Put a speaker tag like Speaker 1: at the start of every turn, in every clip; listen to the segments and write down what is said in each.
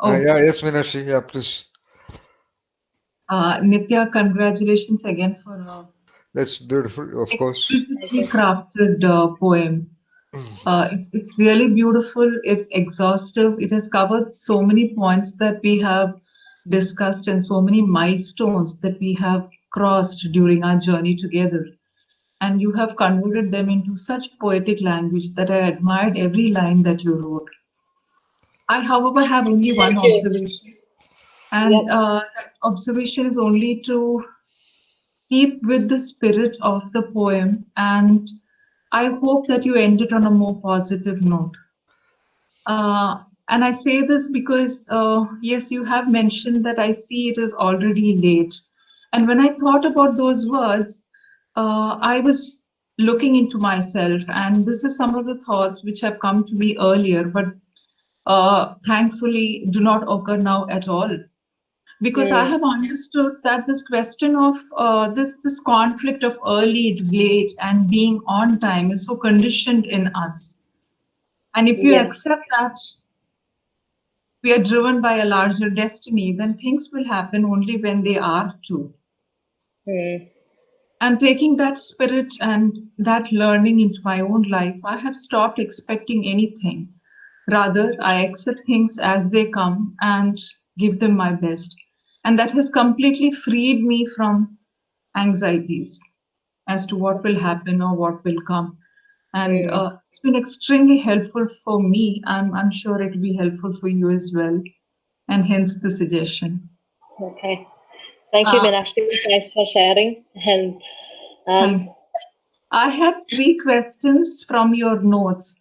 Speaker 1: Oh,
Speaker 2: Yes, Meenakshi. Yeah, please.
Speaker 1: Nitya, congratulations again for a
Speaker 2: That's beautiful, of course.
Speaker 3: Thank
Speaker 1: exquisitely
Speaker 3: you.
Speaker 1: crafted poem. It's really beautiful. It's exhaustive. It has covered so many points that we have discussed and so many milestones that we have crossed during our journey together. And you have converted them into such poetic language that I admired every line that you wrote. I, however, have only one
Speaker 3: Thank you.
Speaker 1: observation, and
Speaker 3: Yep.
Speaker 1: that observation is only to keep with the spirit of the poem, and I hope that you end it on a more positive note. And I say this because, yes, you have mentioned that I see it is already late. And when I thought about those words, I was looking into myself, and this is some of the thoughts which have come to me earlier, but thankfully do not occur now at all. Because I
Speaker 3: Hmm.
Speaker 1: have understood that this question of this conflict of early, late, and being on time is so conditioned in us. And if you
Speaker 3: Yes.
Speaker 1: accept that we are driven by a larger destiny, then things will happen only when they are to.
Speaker 3: Hmm.
Speaker 1: And taking that spirit and that learning into my own life, I have stopped expecting anything. Rather, I accept things as they come and give them my best. And that has completely freed me from anxieties as to what will happen or what will come. And
Speaker 3: Hmm.
Speaker 1: it's been extremely helpful for me. I'm sure it will be helpful for you as well. And hence the suggestion.
Speaker 3: Okay. Thank you,
Speaker 1: Uh,
Speaker 3: Meenakshi. Thanks for sharing. And
Speaker 1: Thank
Speaker 3: um,
Speaker 1: you. I have three questions from your notes.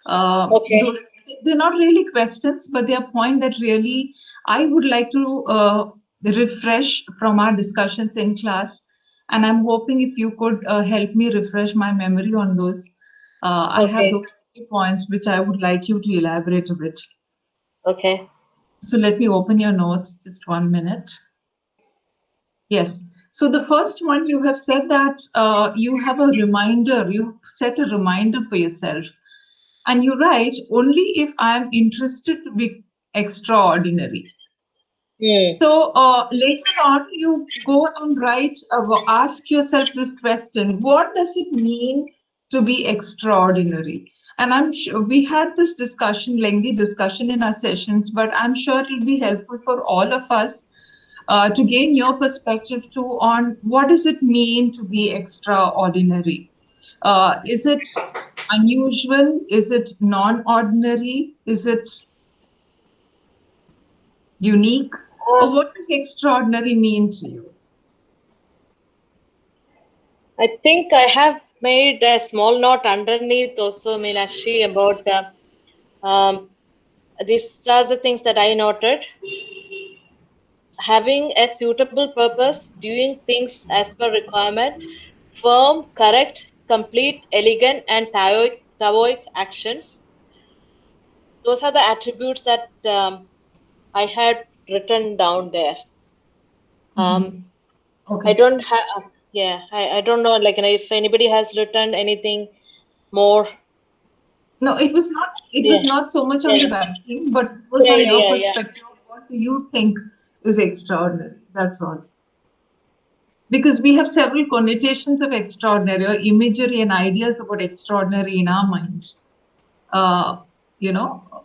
Speaker 3: okay.
Speaker 1: Those they're not really questions, but they are point that really I would like to refresh from our discussions in class, and I'm hoping if you could help me refresh my memory on those. I have
Speaker 3: Okay.
Speaker 1: those three points which I would like you to elaborate a bit.
Speaker 3: Okay.
Speaker 1: So let me open your notes. Just 1 minute. Yes. So the first one, you have said that you have a reminder, you set a reminder for yourself. And you write, only if I am interested to be extraordinary.
Speaker 3: Hmm.
Speaker 1: So later on, you go and write, ask yourself this question: what does it mean to be extraordinary? And I'm sure we had this discussion, lengthy discussion in our sessions, but I'm sure it will be helpful for all of us to gain your perspective too on what does it mean to be extraordinary. Is it unusual? Is it non-ordinary? Is it unique? Or
Speaker 3: Uh,
Speaker 1: what does extraordinary mean to you?
Speaker 3: I think I have made a small note underneath also, Meenakshi, about these are the things that I noted. Having a suitable purpose, doing things as per requirement, firm, correct, complete, elegant, and Taoic actions. Those are the attributes that I had written down there. Um,
Speaker 1: Mhm.
Speaker 3: I
Speaker 1: Okay.
Speaker 3: don't have, yeah, I don't know, like, if anybody has written anything more.
Speaker 1: No, it was not. It
Speaker 3: Yeah,
Speaker 1: was not so much on
Speaker 3: yeah,
Speaker 1: the writing, but it was
Speaker 3: yeah,
Speaker 1: on
Speaker 3: yeah,
Speaker 1: your
Speaker 3: yeah, yeah.
Speaker 1: perspective. What do you think is extraordinary? That's all. Because we have several connotations of extraordinary, or imagery and ideas about extraordinary in our mind. Uh, you know,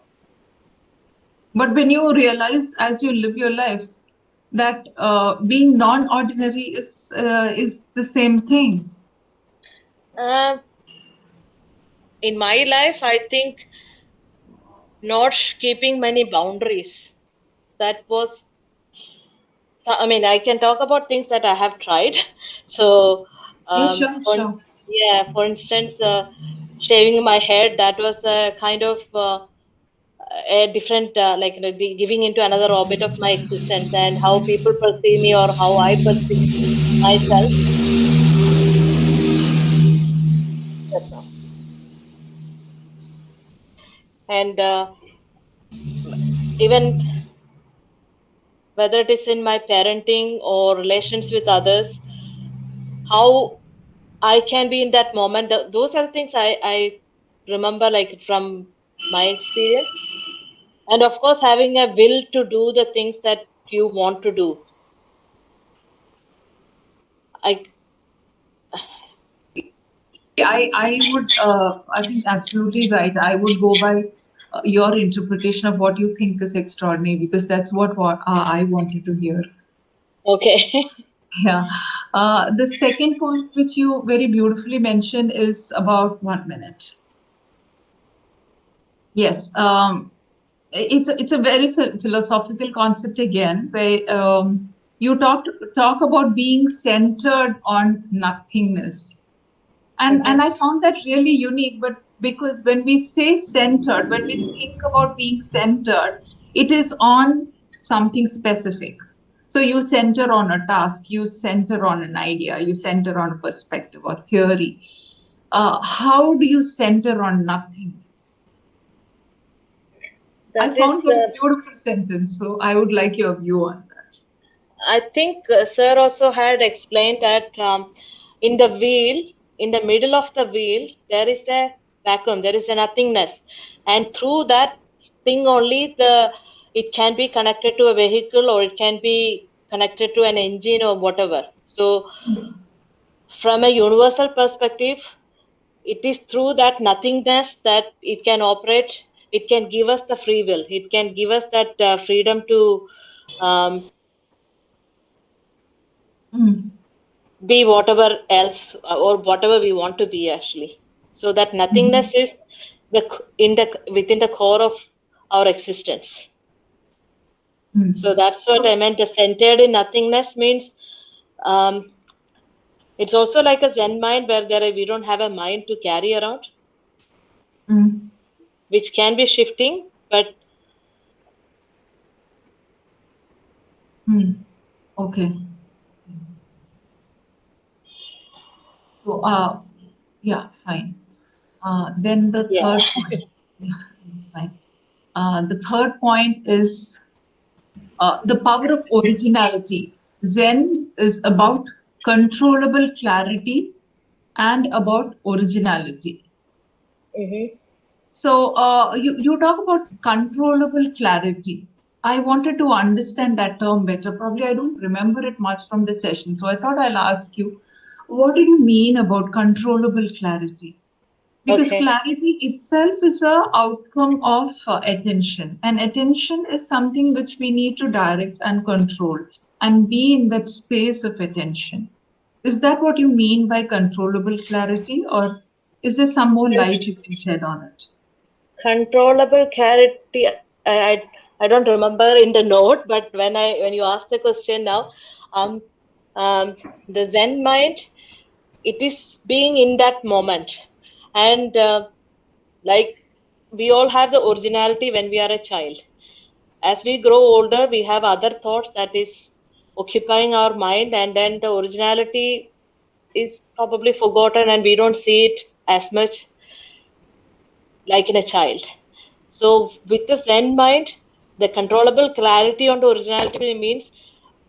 Speaker 1: but when you realize as you live your life that being non-ordinary is the same thing.
Speaker 3: Um, in my life, I think not keeping many boundaries. That was, I mean, I can talk about things that I have tried. So,
Speaker 1: Yeah, sure,
Speaker 3: for,
Speaker 1: sure.
Speaker 3: yeah, for instance, shaving my head, that was a kind of a different, like, giving into another orbit of my existence and how people perceive me or how I perceive myself. That's all. And even whether it is in my parenting or relations with others, how I can be in that moment. Those are the things I remember, like, from my experience. And of course, having a will to do the things that you want to do.
Speaker 1: I would, I think absolutely right. I would go by your interpretation of what you think is extraordinary, because that's what I wanted to hear.
Speaker 3: Okay.
Speaker 1: Yeah. The second point, which you very beautifully mentioned, is about 1 minute. Yes. It's a very philosophical concept again, where you talk about being centered on nothingness. And I found that really unique, but because when we say centered, when we think about being centered, it is on something specific. So you center on a task, you center on an idea, you center on a perspective or theory. How do you center on nothingness? I
Speaker 3: That
Speaker 1: found
Speaker 3: is,
Speaker 1: a beautiful sentence, so I would like your view on that.
Speaker 3: I think Sir also had explained that in the wheel, in the middle of the wheel, there is a vacuum, there is a nothingness, and through that thing only it can be connected to a vehicle, or it can be connected to an engine or whatever. So, from a universal perspective, it is through that nothingness that it can operate. It can give us the free will. It can give us that freedom to um,
Speaker 1: Mm.
Speaker 3: be whatever else or whatever we want to be, actually. So that nothingness is within the core of our existence. So that's what I meant. The centered in nothingness means it's also like a Zen mind, where we don't have a mind to carry around, which can be shifting, but
Speaker 1: Okay. So, yeah, fine. Then the
Speaker 3: yeah.
Speaker 1: third point, yeah, that's fine. The third point is the power of originality. Zen is about controllable clarity and about originality. So you talk about controllable clarity. I wanted to understand that term better. Probably I don't remember it much from the session. So I thought I'll ask you, what do you mean about controllable clarity? Because
Speaker 3: Okay.
Speaker 1: clarity itself is a outcome of attention, and attention is something which we need to direct and control and be in that space of attention. Is that what you mean by controllable clarity, or is there some more light you can shed on it?
Speaker 3: Controllable clarity. I don't remember in the note, but when you ask the question now, um, the Zen mind, it is being in that moment, and like we all have the originality when we are a child. As we grow older, we have other thoughts that is occupying our mind, and then the originality is probably forgotten, and we don't see it as much like in a child. So with the Zen mind, the controllable clarity on the originality means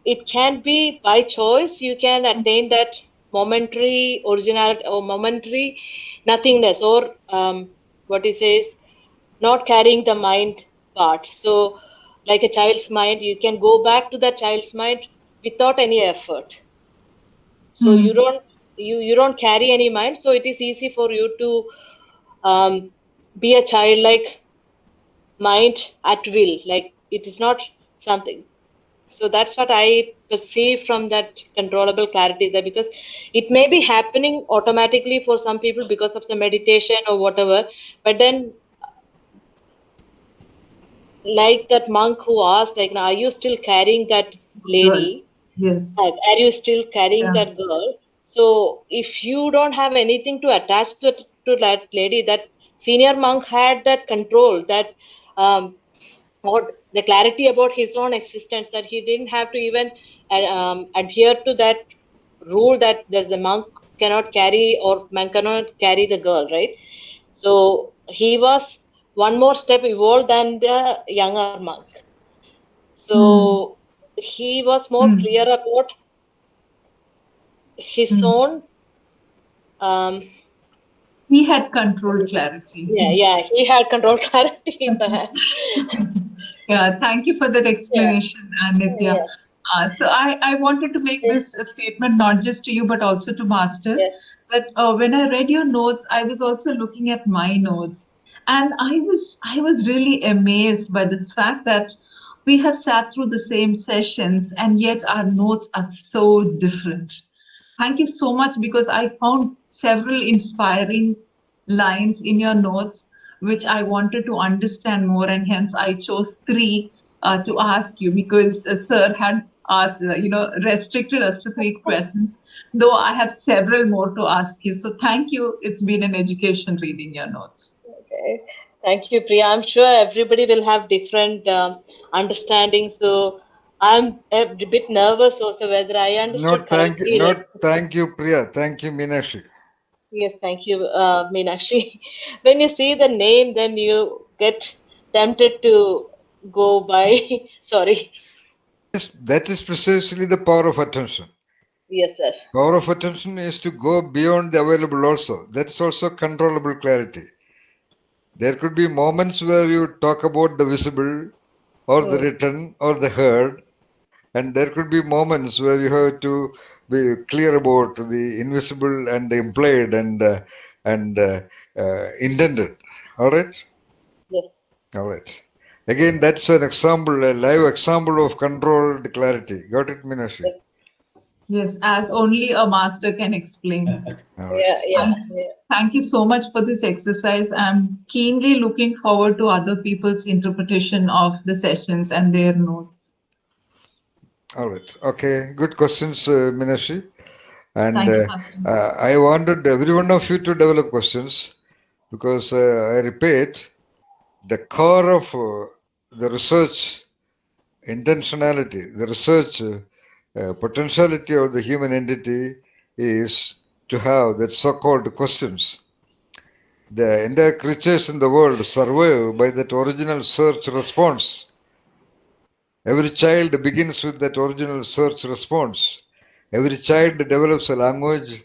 Speaker 3: it can be by choice. You can attain that momentary originality or momentary nothingness, or what he says, not carrying the mind part. So like a child's mind, you can go back to that child's mind without any effort. So you don't carry any mind. So it is easy for you to be a childlike mind at will. Like it is not something. So that's what I perceive from that controllable clarity there, because it may be happening automatically for some people because of the meditation or whatever, but then like that monk who asked, like, now, are you still carrying that
Speaker 1: Girl.
Speaker 3: lady?
Speaker 1: Yes.
Speaker 3: Are you still carrying
Speaker 1: Yeah.
Speaker 3: that girl? So if you don't have anything to attach to that lady, that senior monk had that control, that or the clarity about his own existence, that he didn't have to even adhere to that rule that there's the monk cannot carry, or monk cannot carry the girl, right? So he was one more step evolved than the younger monk. So he was more clear about his own
Speaker 1: He had controlled clarity.
Speaker 3: Yeah, he had control clarity perhaps.
Speaker 1: Yeah, thank you for that
Speaker 3: Yeah,
Speaker 1: explanation, Nitya.
Speaker 3: yeah,
Speaker 1: So I wanted to make
Speaker 3: yeah,
Speaker 1: this a statement not just to you but also to Master
Speaker 3: yeah.
Speaker 1: that when I read your notes, I was also looking at my notes, and I was really amazed by this fact that we have sat through the same sessions and yet our notes are so different. Thank you so much because I found several inspiring lines in your notes which I wanted to understand more, and hence I chose three to ask you because Sir had asked, restricted us to three questions, though I have several more to ask you. So thank you. It's been an education reading your notes.
Speaker 3: Okay. Thank you, Priya. I'm sure everybody will have different understanding. So I'm a bit nervous also whether I understood correctly.
Speaker 2: Not thank you, Priya. Thank you, Meenakshi.
Speaker 3: Yes, thank you, Meenakshi. When you see the name, then you get tempted to go by. Sorry.
Speaker 2: Yes, that is precisely the power of attention.
Speaker 3: Yes, sir.
Speaker 2: Power of attention is to go beyond the available also. That's also controllable clarity. There could be moments where you talk about the visible or the
Speaker 3: Hmm.
Speaker 2: written or the heard, and there could be moments where you have to be clear about the invisible and the implied and intended. All right?
Speaker 3: Yes.
Speaker 2: All right. Again, that's an example, a live example of controlled clarity. Got it, Minashi?
Speaker 3: Yes.
Speaker 1: Yes, as only a master can explain.
Speaker 2: All right.
Speaker 3: Yeah, yeah,
Speaker 1: Thank,
Speaker 3: yeah.
Speaker 1: thank you so much for this exercise. I'm keenly looking forward to other people's interpretation of the sessions and their notes.
Speaker 2: All right. Okay. Good questions, Minashi. And
Speaker 1: Thank you, Master.
Speaker 2: I wanted every one of you to develop questions because I repeat, the core of the research intentionality, the research potentiality of the human entity is to have that so-called questions. The entire creatures in the world survive by that original search response. Every child begins with that original search response. Every child develops a language,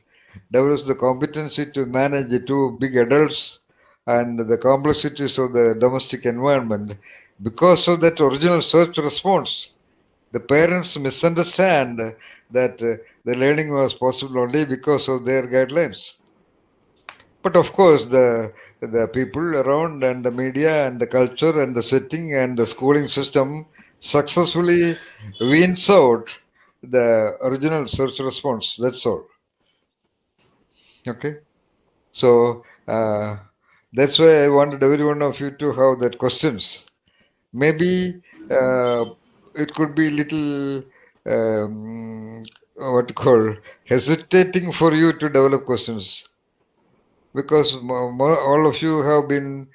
Speaker 2: develops the competency to manage the two big adults and the complexities of the domestic environment because of that original search response. The parents misunderstand that the learning was possible only because of their guidelines. But of course, the people around and the media and the culture and the setting and the schooling system successfully weans out the original search response. That's all. Okay. So that's why I wanted every one of you to have that questions. Maybe uh, it could be little what to call hesitating for you to develop questions because all of you have been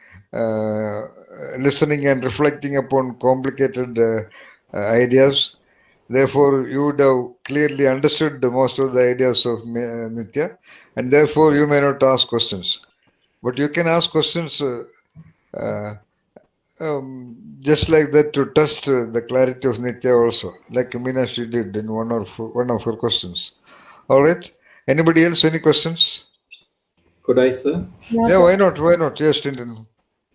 Speaker 2: listening and reflecting upon complicated ideas. Therefore, you would have clearly understood most of the ideas of Nitya, and therefore you may not ask questions. But you can ask questions uh, just like that to test the clarity of Nitya also, like Meenakshi did in one of her questions. All right. Anybody else? Any questions?
Speaker 4: Could I, sir?
Speaker 3: No,
Speaker 2: Yeah,
Speaker 3: sir.
Speaker 2: why not? Why not? Yes, Tintin.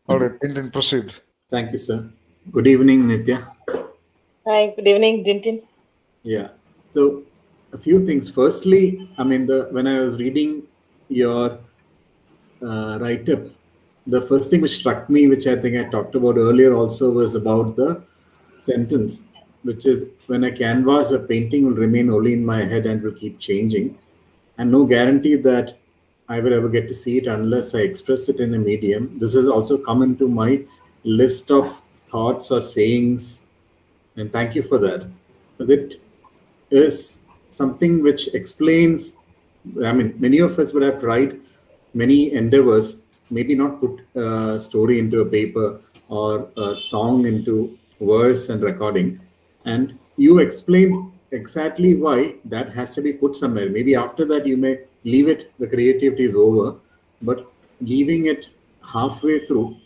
Speaker 2: All right, Tintin, proceed.
Speaker 4: Thank you, sir. Good evening, Nitya.
Speaker 3: Hi, good evening, Dintin.
Speaker 4: Yeah. So, a few things. Firstly, I mean, when I was reading your write-up, the first thing which struck me, which I think I talked about earlier also, was about the sentence, which is when I canvas a painting will remain only in my head and will keep changing, and no guarantee that I will ever get to see it unless I express it in a medium. This has also come into my list of thoughts or sayings, and thank you for that. That is something which explains. I mean, many of us would have tried many endeavors, maybe not put a story into a paper or a song into verse and recording. And you explained exactly why that has to be put somewhere. Maybe after that, you may leave it, the creativity is over, but leaving it halfway through.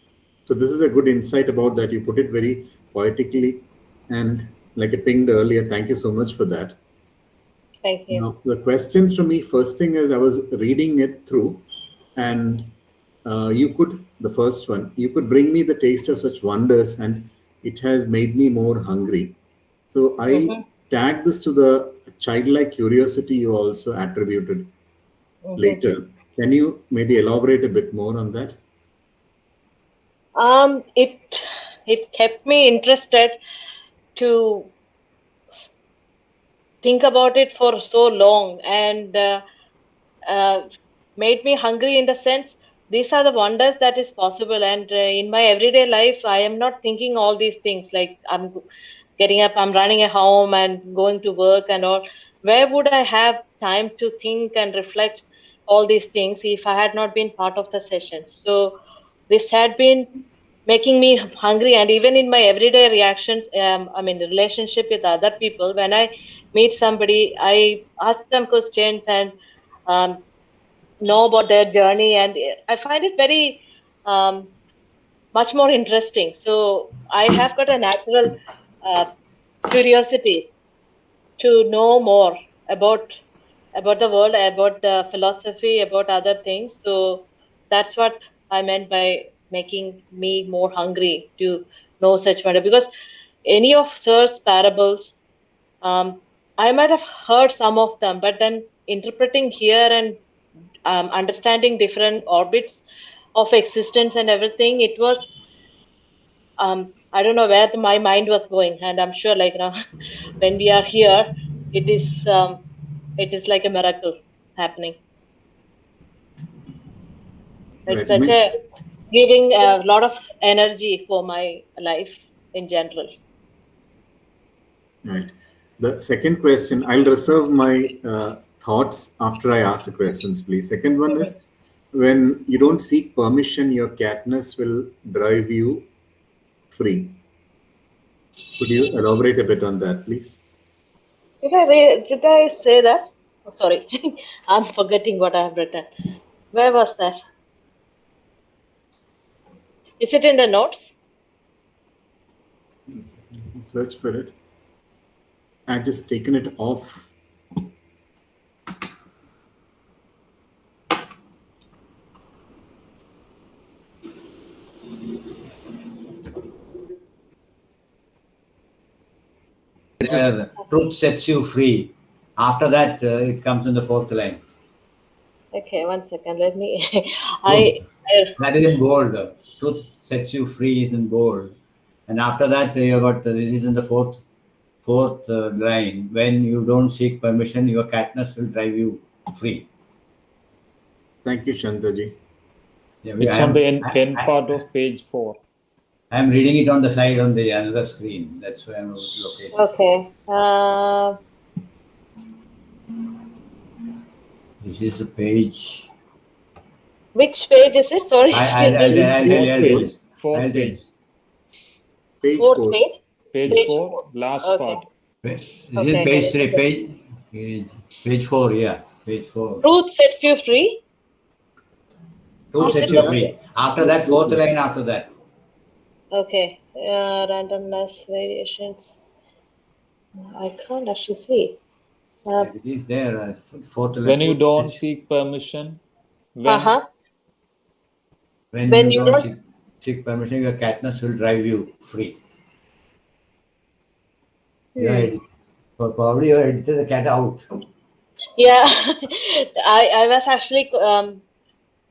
Speaker 4: So, this is a good insight about that. You put it very poetically and like I pinged earlier. Thank you so much for that.
Speaker 3: Thank you.
Speaker 4: Now, the questions from me, first thing is I was reading it through, and the first one, you could bring me the taste of such wonders and it has made me more hungry. So I tag this to the childlike curiosity you also attributed later. Can you maybe elaborate a bit more on that?
Speaker 3: It kept me interested to think about it for so long, and made me hungry in the sense these are the wonders that is possible. And in my everyday life, I am not thinking all these things, like I'm getting up, I'm running a home and going to work and all. Where would I have time to think and reflect all these things if I had not been part of the session? So this had been making me hungry. And even in my everyday reactions, I mean the relationship with other people, when I meet somebody, I ask them questions and know about their journey, and I find it very much more interesting. So I have got a natural curiosity to know more about the world, about the philosophy, about other things. So that's what I meant by making me more hungry to know such matter. Because any of Sir's parables, I might have heard some of them, but then interpreting here and understanding different orbits of existence and everything, it was I don't know where my mind was going. And I'm sure, like, you know, when we are here, it is like a miracle happening. It's
Speaker 4: Right.
Speaker 3: such a giving a lot of energy for my life in general.
Speaker 4: Right. The second question, I'll reserve my thoughts after I ask the questions, please. Second one is, when you don't seek permission, your catness will drive you free. Could you elaborate a bit on that, please?
Speaker 3: Did I say that? Oh, sorry, I'm forgetting what I have written. Where was that? Is it in the notes?
Speaker 4: Search for it. I've just taken it off.
Speaker 5: Truth sets you free. After that, it comes in the fourth line.
Speaker 3: Okay, 1 second. Let me.
Speaker 5: That is in bold. Truth sets you free is in bold, and after that you got this is in the fourth line. When you don't seek permission, your catness will drive you free.
Speaker 4: Thank you, Shantaji.
Speaker 5: Yeah,
Speaker 6: It's on the end part of page 4.
Speaker 5: I am reading it on the side on the another screen. That's where I'm located.
Speaker 3: Okay.
Speaker 5: This is a page.
Speaker 3: Which page is it? Sorry.
Speaker 6: Fourth page.
Speaker 4: Page
Speaker 3: Fourth
Speaker 4: 4.
Speaker 3: page?
Speaker 6: Page 4, last
Speaker 3: Okay.
Speaker 6: part.
Speaker 5: This is page 3, page 4, yeah. Page 4.
Speaker 3: Truth sets you free?
Speaker 5: Truth sets you free. After that, fourth line after that.
Speaker 3: Okay. Randomness, variations. I can't actually see.
Speaker 5: It is there. Fourth line.
Speaker 6: When you don't seek permission, when
Speaker 5: When you don't seek permission, your catness will drive you free. Yeah, probably you edited the cat out.
Speaker 3: Yeah, I was actually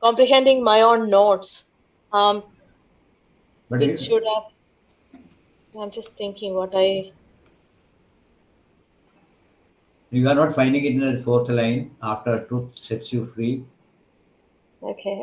Speaker 3: comprehending my own notes.
Speaker 5: But
Speaker 3: It should have. I'm just thinking what I.
Speaker 5: you are not finding it in the fourth line after truth sets you free.
Speaker 3: Okay.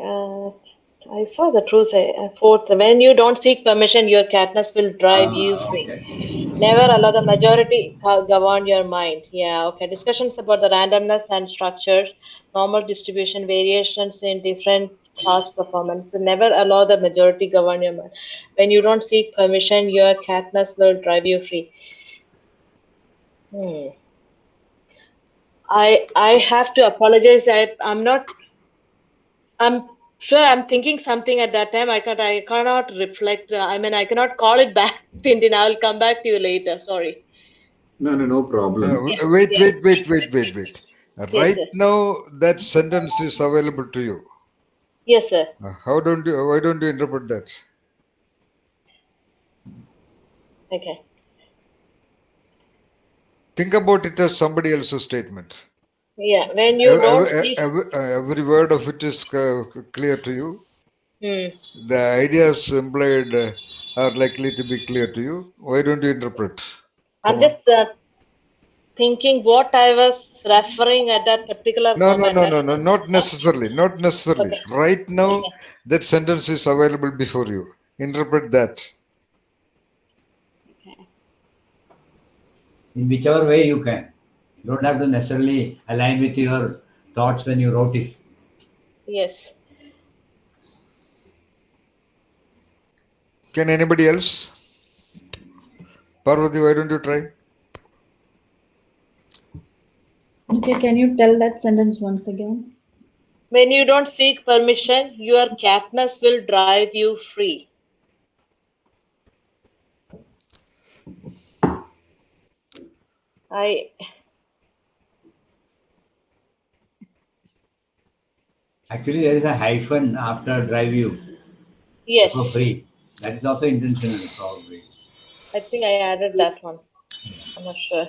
Speaker 3: I saw the truth. Fourth, when you don't seek permission, your catness will drive you free.
Speaker 5: Okay.
Speaker 3: Never allow the majority govern your mind. Yeah, okay. Discussions about the randomness and structure, normal distribution, variations in different task performance. So never allow the majority govern your mind. When you don't seek permission, your catness will drive you free. I have to apologize. I'm sure I'm thinking something at that time. I cannot reflect. I cannot call it back, Tintin. I will come back to you later. Sorry.
Speaker 4: No problem.
Speaker 2: Wait.
Speaker 3: Yes,
Speaker 2: Right
Speaker 3: sir.
Speaker 2: now, that sentence is available to you.
Speaker 3: Yes, sir.
Speaker 2: Why don't you interpret that?
Speaker 3: Okay.
Speaker 2: Think about it as somebody else's statement.
Speaker 3: Yeah, when you don't seek.
Speaker 2: Every word of it is clear to you.
Speaker 3: Hmm.
Speaker 2: The ideas implied are likely to be clear to you. Why don't you interpret?
Speaker 3: I'm just thinking what I was referring at that particular
Speaker 2: No,
Speaker 3: moment.
Speaker 2: not necessarily. Not necessarily.
Speaker 3: Okay.
Speaker 2: Right now,
Speaker 3: Okay.
Speaker 2: that sentence is available before you. Interpret that.
Speaker 5: In whichever way you can. You don't have to necessarily align with your thoughts when you wrote it.
Speaker 3: Yes.
Speaker 2: Can anybody else? Parvati, why don't you try?
Speaker 7: Nitya, can you tell that sentence once again?
Speaker 3: When you don't seek permission, your catness will drive you free.
Speaker 5: Actually, there is a hyphen after drive you
Speaker 3: Yes.
Speaker 5: for free. That is also intentional, probably.
Speaker 3: I think I added that one. I'm not sure.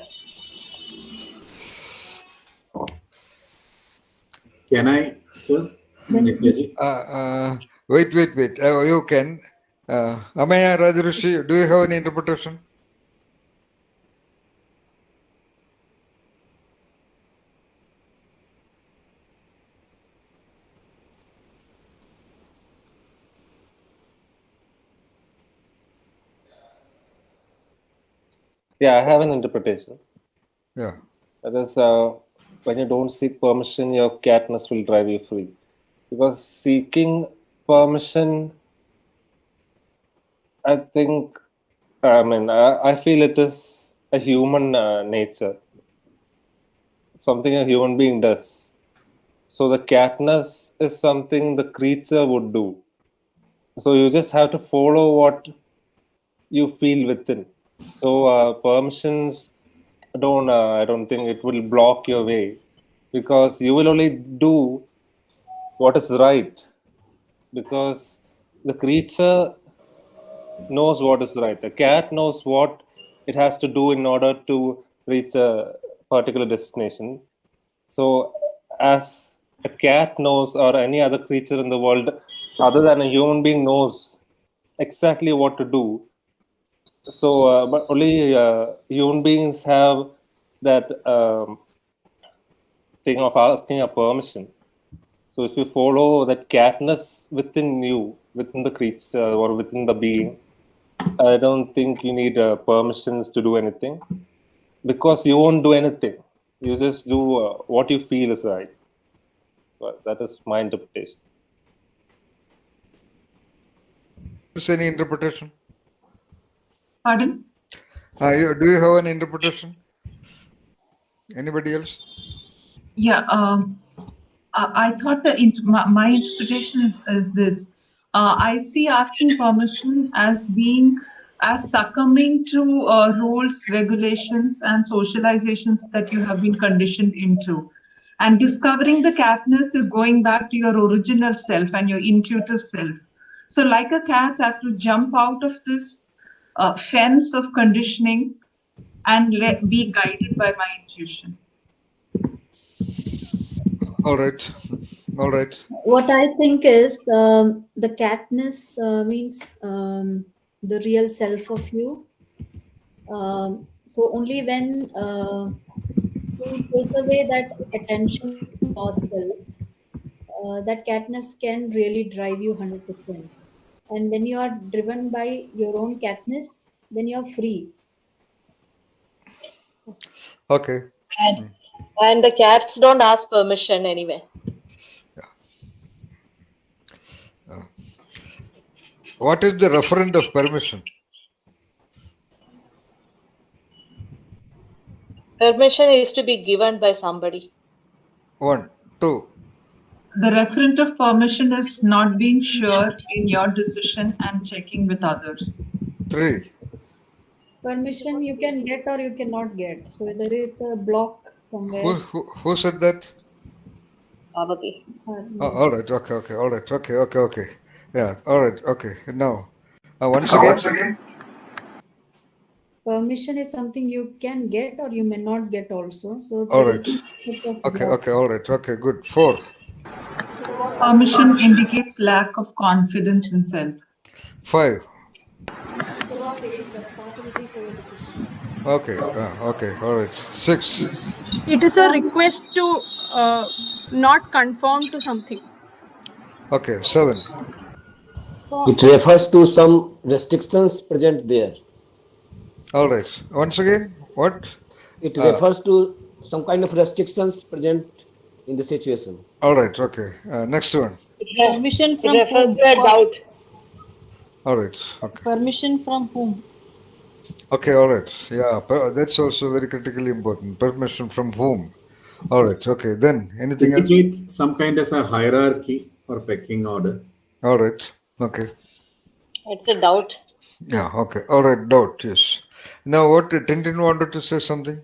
Speaker 4: Can I, sir? Nitya?
Speaker 2: Wait. You can. Amaya Rajarishi, do you have any interpretation?
Speaker 8: Yeah, I have an interpretation.
Speaker 2: Yeah.
Speaker 8: That is, when you don't seek permission, your catness will drive you free. Because seeking permission, I think, I feel it is a human nature, something a human being does. So the catness is something the creature would do. So you just have to follow what you feel within. So permissions I don't think it will block your way, because you will only do what is right, because the creature knows what is right. The cat knows what it has to do in order to reach a particular destination. So as a cat knows, or any other creature in the world other than a human being knows exactly what to do. So but only human beings have that thing of asking a permission. So if you follow that catness within you, within the creature or within the being, I don't think you need permissions to do anything, because you won't do anything. You just do what you feel is right. Well, that is my interpretation.
Speaker 2: Is any interpretation?
Speaker 1: Pardon?
Speaker 2: Do you have an interpretation? Anybody else?
Speaker 1: Yeah, I thought that my interpretation is this. I see asking permission as succumbing to rules, regulations, and socializations that you have been conditioned into. And discovering the catness is going back to your original self and your intuitive self. So, like a cat, I have to jump out of this fence of conditioning and be guided by my intuition.
Speaker 2: All right.
Speaker 7: What I think is the catness means the real self of you. So only when you take away that attention from yourself, that catness can really drive you 100%. And when you are driven by your own catness, then you're free.
Speaker 2: Okay.
Speaker 3: And the cats don't ask permission anyway.
Speaker 2: What is the referent of permission?
Speaker 3: Permission is to be given by somebody.
Speaker 2: 1, 2.
Speaker 1: The referent of permission is not being sure in your decision and checking with others.
Speaker 2: 3.
Speaker 7: Permission you can get or you cannot get. So there is a block somewhere.
Speaker 2: Who said that?
Speaker 3: Bhavati.
Speaker 2: Oh, all right. Okay. All right. Okay. Yeah. All right. Okay. Now, once again.
Speaker 7: Permission is something you can get or you may not get also. So
Speaker 2: All
Speaker 7: there
Speaker 2: right.
Speaker 7: is a concept of
Speaker 2: Okay.
Speaker 7: doubt.
Speaker 2: All right. Okay. Good. 4.
Speaker 1: Permission indicates lack of confidence in self.
Speaker 2: 5.
Speaker 7: It's about taking responsibility for your decisions.
Speaker 2: Okay. Okay. All right. 6.
Speaker 9: It is a request to not conform to something.
Speaker 2: Okay. 7.
Speaker 10: It refers to some restrictions present there.
Speaker 2: All right. Once again, what?
Speaker 10: It refers to some kind of restrictions present in the situation.
Speaker 2: All right. Okay. Next one.
Speaker 3: Permission from whom? Doubt.
Speaker 2: All right. Okay.
Speaker 11: Permission from whom?
Speaker 2: Okay. All right. Yeah. That's also very critically important. Permission from whom? All right. Okay. Then anything else?
Speaker 4: Indicates some kind of a hierarchy or pecking order.
Speaker 2: All right. Okay.
Speaker 3: It's a doubt.
Speaker 2: Yeah. Okay. All right. Doubt. Yes. Now, what Tintin wanted to say something?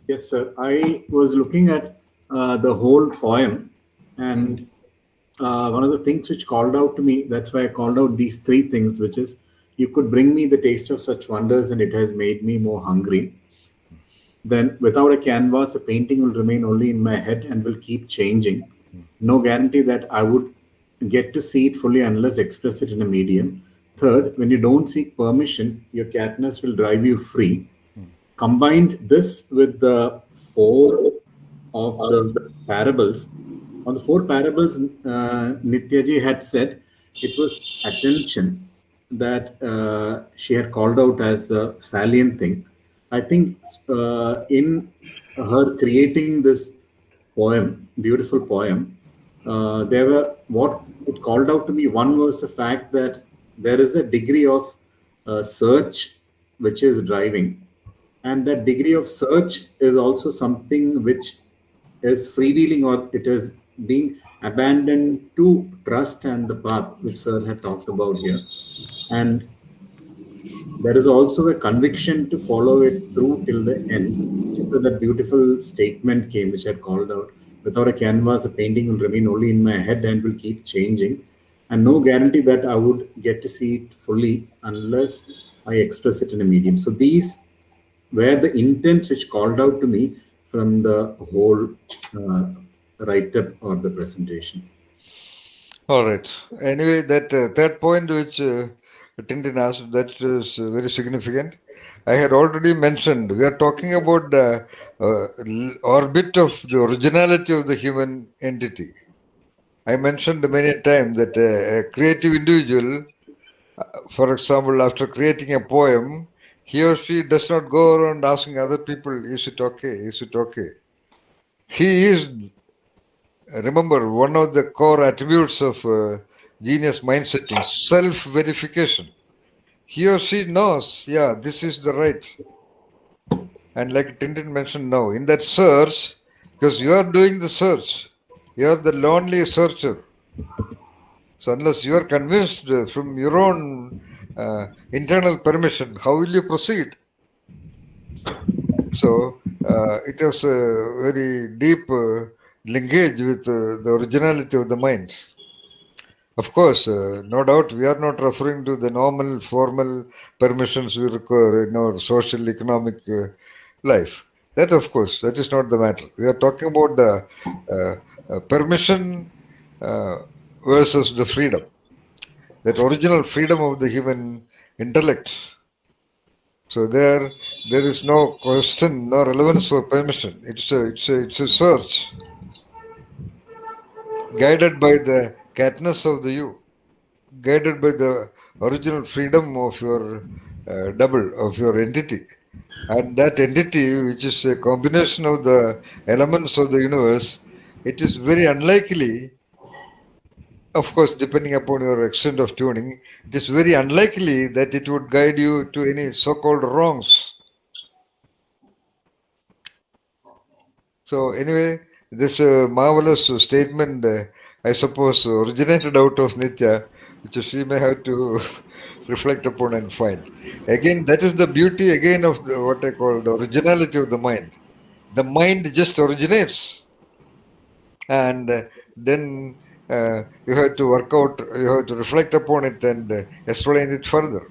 Speaker 4: Yes, sir. I was looking at the whole poem, and one of the things which called out to me, that's why I called out these 3 things, which is, you could bring me the taste of such wonders and it has made me more hungry. Then without a canvas, a painting will remain only in my head and will keep changing. No guarantee that I would get to see it fully unless express it in a medium. Third, when you don't seek permission, your catness will drive you free. Combined this with the 4 of the parables. On the 4 parables, Nityaji had said it was attention that she had called out as a salient thing. I think in her creating this poem, beautiful poem, there were, what it called out to me, one was the fact that there is a degree of search which is driving, and that degree of search is also something which is freewheeling, or it is being abandoned to trust and the path which sir had talked about here. And there is also a conviction to follow it through till the end, which is where that beautiful statement came, which I had called out. Without a canvas, a painting will remain only in my head and will keep changing. And no guarantee that I would get to see it fully unless I express it in a medium. So these were the intents which called out to me from the whole write-up or the presentation.
Speaker 2: All right. Anyway, that third point which Tintin asked, that is very significant. I had already mentioned, we are talking about the orbit of the originality of the human entity. I mentioned many times that a creative individual, for example, after creating a poem, he or she does not go around asking other people, is it okay? Is it okay? He is, remember, one of the core attributes of genius mind setting, self-verification. He or she knows, yeah, this is the right. And like Tintin mentioned now, in that search, because you are doing the search, you are the lonely searcher. So unless you are convinced from your own internal permission, how will you proceed? So it has a very deep linkage with the originality of the mind. Of course, no doubt, we are not referring to the normal, formal permissions we require in our social, economic life. That, of course, that is not the matter. We are talking about the permission versus the freedom. That original freedom of the human intellect. So there is no question, no relevance for permission. It's a search guided by the catness of the you, guided by the original freedom of your double, of your entity. And that entity, which is a combination of the elements of the universe, it is very unlikely, of course, depending upon your extent of tuning, it is very unlikely that it would guide you to any so-called wrongs. So anyway, this marvelous statement, I suppose, originated out of Nitya, which she may have to reflect upon and find. Again, that is the beauty again of what I call the originality of the mind. The mind just originates. and then you have to work out, you have to reflect upon it and explain it further.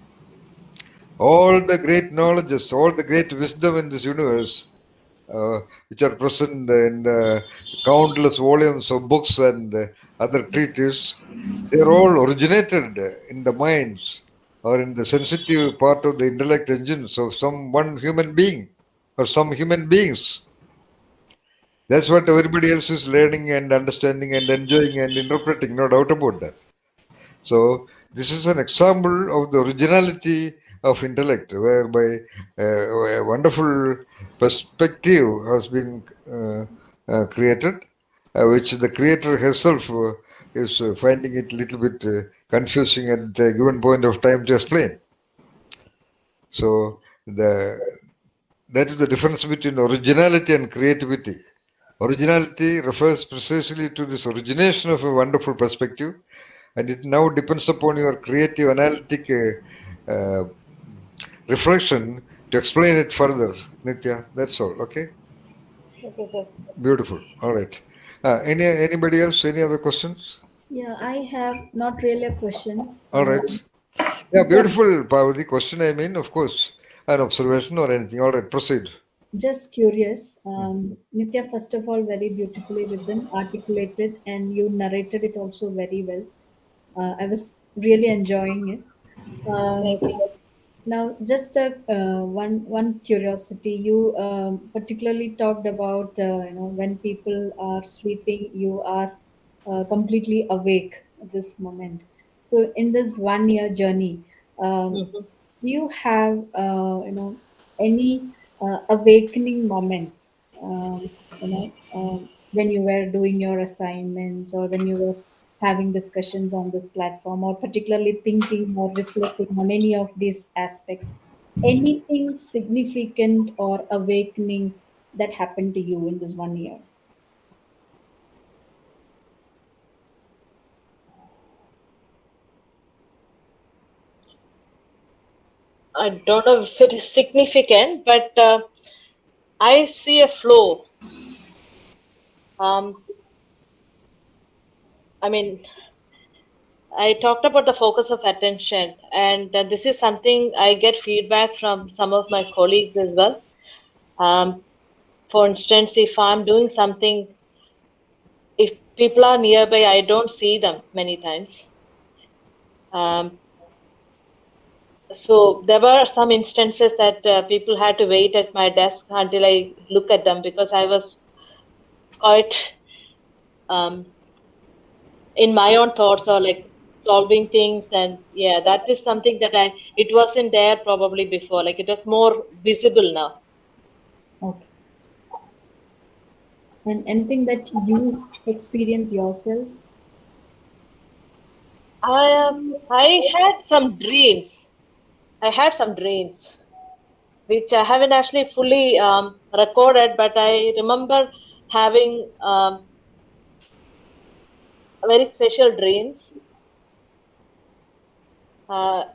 Speaker 2: All the great knowledges, all the great wisdom in this universe, which are present in countless volumes of books and other treatises, they are all originated in the minds or in the sensitive part of the intellect engines of some one human being or some human beings. That's what everybody else is learning and understanding and enjoying and interpreting, no doubt about that. So this is an example of the originality of intellect, whereby a wonderful perspective has been created, which the creator herself is finding it a little bit confusing at a given point of time to explain. So that is the difference between originality and creativity. Originality refers precisely to this origination of a wonderful perspective, and it now depends upon your creative analytic reflection to explain it further. Nitya, that's all. Okay.
Speaker 3: Okay, sir.
Speaker 2: Beautiful. All right. Anybody else? Any other questions?
Speaker 7: Yeah, I have not really a question.
Speaker 2: All right. Yeah, beautiful, Parvati. Question, I mean, of course, an observation or anything. All right, proceed.
Speaker 7: Just curious, Nitya, first of all, very beautifully written, articulated, and you narrated it also very well. I was really enjoying it.
Speaker 3: Thank you.
Speaker 7: Now, just one curiosity. You particularly talked about when people are sleeping, you are completely awake at this moment. So, in this 1 year journey,
Speaker 3: Mhm.
Speaker 7: do you have any awakening moments? When you were doing your assignments or when you were having discussions on this platform, or particularly thinking or reflecting on any of these aspects, anything significant or awakening that happened to you in this 1 year?
Speaker 3: I don't know if it is significant, but I see a flow. I mean, I talked about the focus of attention, and this is something I get feedback from some of my colleagues as well. For instance, if I'm doing something, if people are nearby, I don't see them many times. So there were some instances that people had to wait at my desk until I look at them because I was quite in my own thoughts or like solving things. And yeah, that is something that it wasn't there probably before. Like it was more visible now.
Speaker 7: Okay. And anything that you experience yourself?
Speaker 3: I had some dreams. I had some dreams, which I haven't actually fully recorded, but I remember having very special dreams.
Speaker 2: No.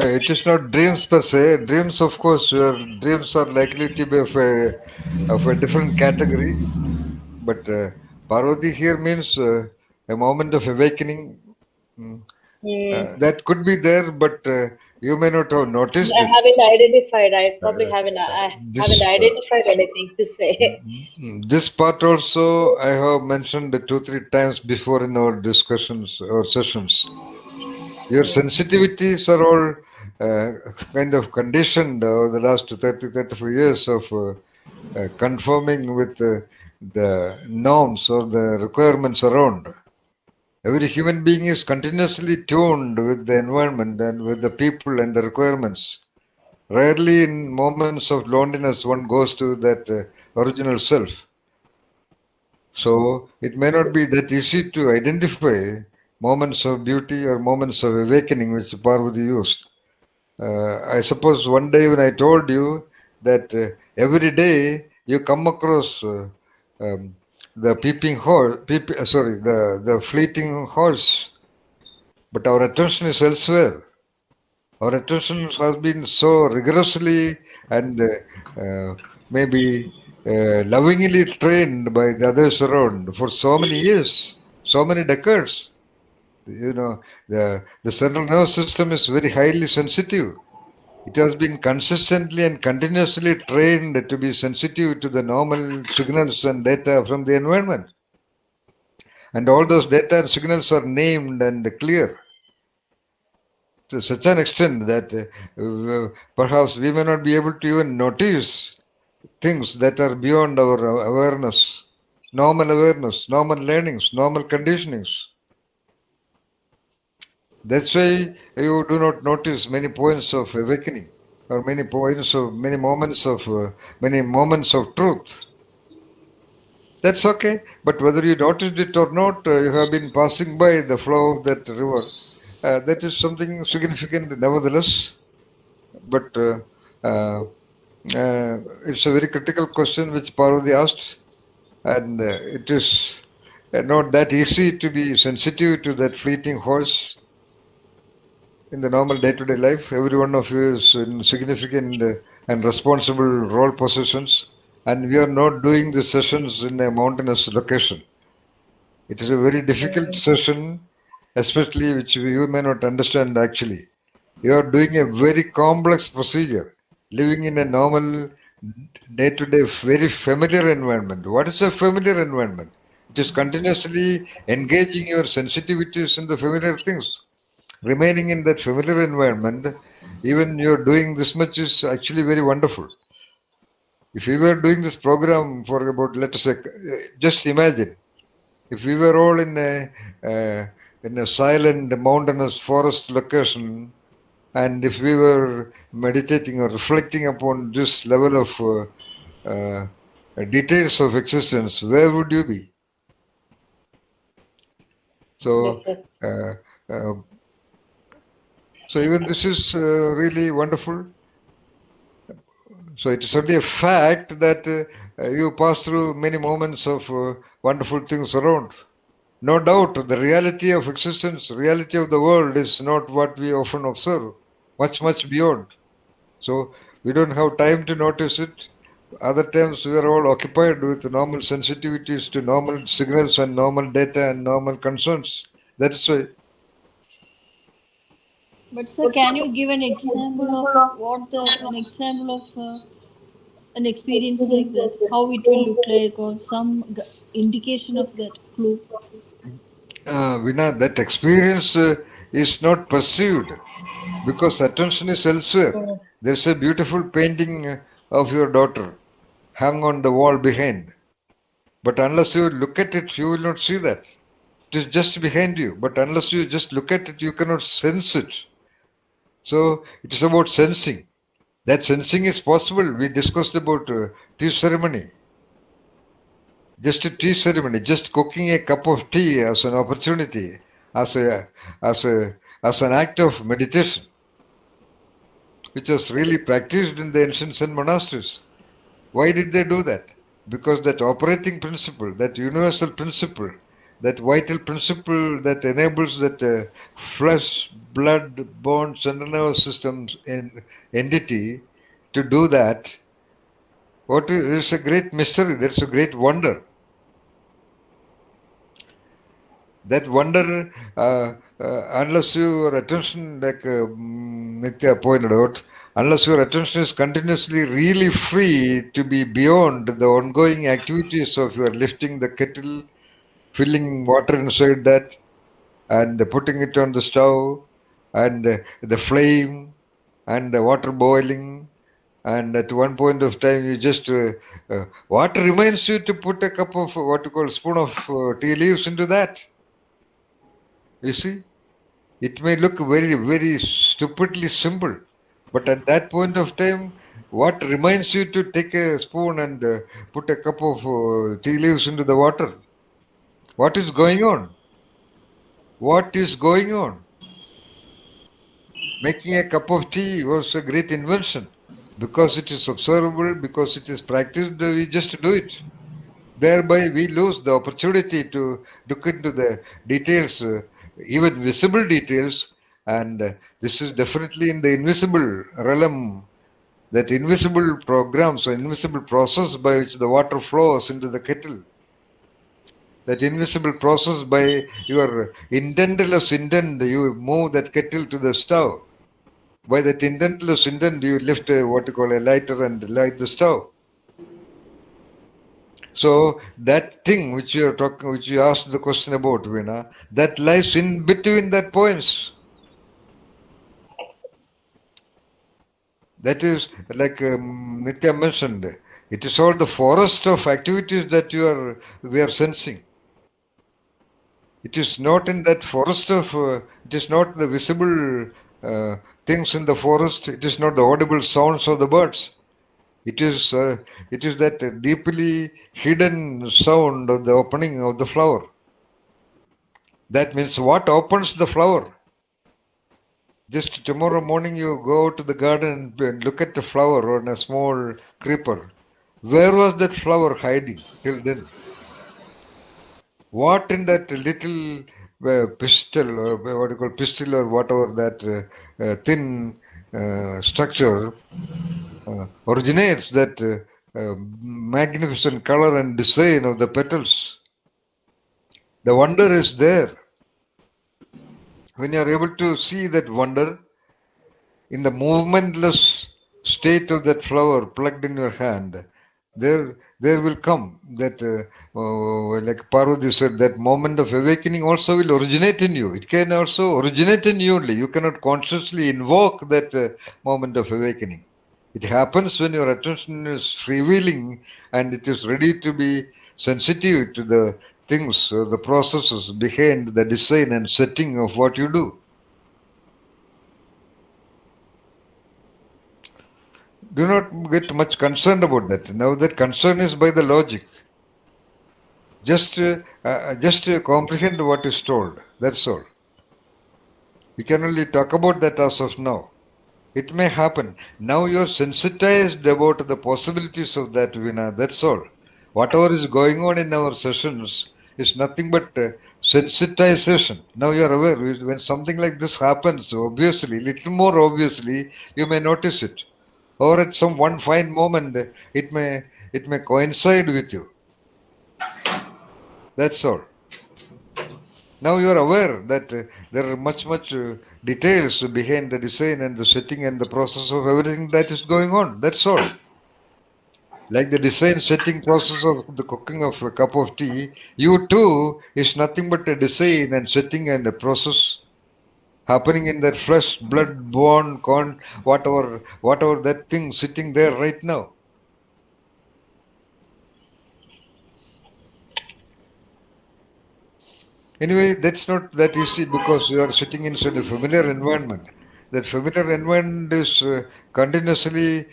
Speaker 2: It is not dreams per se. Dreams, of course, your dreams are likely to be of a different category. But Parvati here means a moment of awakening. That could be there, but you may not have noticed
Speaker 3: I
Speaker 2: it.
Speaker 3: haven't identified. I probably haven't. I haven't identified anything to say.
Speaker 2: This part also I have mentioned 2-3 times before in our discussions or sessions. Your sensitivities are all kind of conditioned over the last 30-35 years of conforming with the norms or the requirements around. Every human being is continuously tuned with the environment and with the people and the requirements. Rarely in moments of loneliness one goes to that original self. So it may not be that easy to identify moments of beauty or moments of awakening which Parvati used. I suppose one day when I told you that every day you come across the peeping horse, the fleeting horse, but our attention is elsewhere. Our attention has been so rigorously and maybe lovingly trained by the others around for so many years, so many decades. You know, the central nervous system is very highly sensitive. It has been consistently and continuously trained to be sensitive to the normal signals and data from the environment. And all those data and signals are named and clear to such an extent that perhaps we may not be able to even notice things that are beyond our awareness, normal learnings, normal conditionings. That's why you do not notice many points of awakening or many moments of truth. That's okay. But whether you noticed it or not, you have been passing by the flow of that river. That is something significant nevertheless. But it's a very critical question which Parvati asked. And it is not that easy to be sensitive to that fleeting horse in the normal day-to-day life. Every one of you is in significant and responsible role positions, and we are not doing the sessions in a mountainous location. It is a very difficult session, especially which you may not understand actually. You are doing a very complex procedure, living in a normal day-to-day, very familiar environment. What is a familiar environment? It is continuously engaging your sensitivities in the familiar things. Remaining in that familiar environment, even you're doing this much is actually very wonderful. If we were doing this program for about, let us say, just imagine, if we were all in a silent mountainous forest location, and if we were meditating or reflecting upon this level of details of existence, where would you be? So, so even this is really wonderful. So it is only a fact that you pass through many moments of wonderful things around. No doubt, the reality of existence, reality of the world is not what we often observe. Much beyond. So we don't have time to notice it. Other times we are all occupied with normal sensitivities to normal signals and normal data and normal concerns. That's why.
Speaker 11: But sir, can you give an example of an experience like that? How it will look like, or some indication of that clue?
Speaker 2: Vina, that experience is not perceived because attention is elsewhere. There's a beautiful painting of your daughter hung on the wall behind. But unless you look at it, you will not see that. It is just behind you. But unless you just look at it, you cannot sense it. So it is about sensing. That sensing is possible. We discussed about tea ceremony. Just a tea ceremony, just cooking a cup of tea as an opportunity, as an act of meditation, which was really practiced in the ancient Zen monasteries. Why did they do that? Because that operating principle, that universal principle, that vital principle that enables that flesh, blood, bone, central nervous systems entity to do that, there's a great mystery, there's a great wonder. That wonder, unless your attention, like Nitya pointed out, unless your attention is continuously really free to be beyond the ongoing activities of your lifting the kettle, filling water inside that, and putting it on the stove, and the flame, and the water boiling, and at one point of time you just, what reminds you to put a cup of what you call spoon of tea leaves into that? You see, it may look very stupidly simple, but at that point of time, what reminds you to take a spoon and put a cup of tea leaves into the water? What is going on? What is going on? Making a cup of tea was a great invention. Because it is observable, because it is practiced, we just do it. Thereby, we lose the opportunity to look into the details, even visible details, and this is definitely in the invisible realm that invisible programs or invisible process by which the water flows into the kettle, that invisible process by your intentless intent, you move that kettle to the stove. By that intentless intent, you lift what you call a lighter and light the stove. So that thing which you are talking, which you asked the question about, Veena, that lies in between that points. That is like Nitya mentioned. It is all the forest of activities that we are sensing. It is not in that forest of. It is not the visible things in the forest. It is not the audible sounds of the birds. It is that deeply hidden sound of the opening of the flower. That means what opens the flower? Just tomorrow morning you go to the garden and look at the flower on a small creeper. Where was that flower hiding till then? What in that little pistil, or what you call pistil, or whatever that thin structure originates that magnificent color and design of the petals? The wonder is there. When you are able to see that wonder in the movementless state of that flower plugged in your hand, there will come that, like Parvati said, that moment of awakening also will originate in you. It can also originate in you only. You cannot consciously invoke that moment of awakening. It happens when your attention is freewheeling and it is ready to be sensitive to the things, the processes behind the design and setting of what you do. Do not get much concerned about that. Now that concern is by the logic. Just comprehend what is told. That's all. We can only talk about that as of now. It may happen. Now you are sensitized about the possibilities of that, Veena. That's all. Whatever is going on in our sessions is nothing but sensitization. Now you are aware. When something like this happens, obviously, little more obviously, you may notice it. Or at some one fine moment, it may coincide with you. That's all. Now you are aware that there are much details behind the design and the setting and the process of everything that is going on. That's all. Like the design setting process of the cooking of a cup of tea, you too is nothing but a design and setting and a process happening in that flesh, blood, bone, corn, whatever that thing sitting there right now. Anyway, that's not that easy because you are sitting inside a familiar environment. That familiar environment is continuously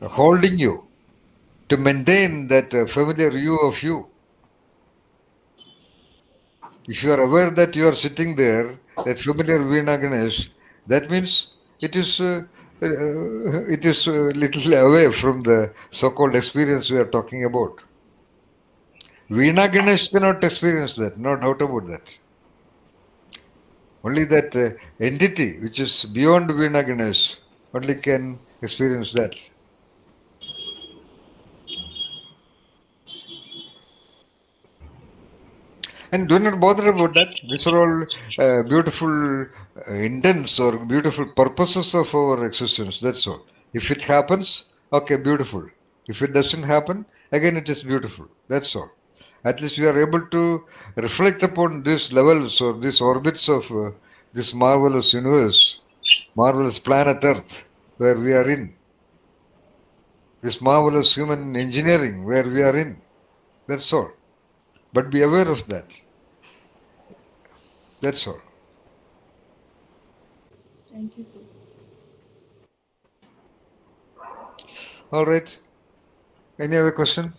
Speaker 2: holding you to maintain that familiar view of you. If you are aware that you are sitting there, that familiar Veena Ganesh, that means it is little away from the so-called experience we are talking about. Veena Ganesh cannot experience that, no doubt about that. Only that entity which is beyond Veena Ganesh only can experience that. And do not bother about that. These are all beautiful intents or beautiful purposes of our existence. That's all. If it happens, okay, beautiful. If it doesn't happen, again it is beautiful. That's all. At least we are able to reflect upon these levels or these orbits of this marvelous universe, marvelous planet Earth, where we are in. This marvelous human engineering, where we are in. That's all. But be aware of that. That's all.
Speaker 11: Thank you, sir.
Speaker 2: All right. Any other question?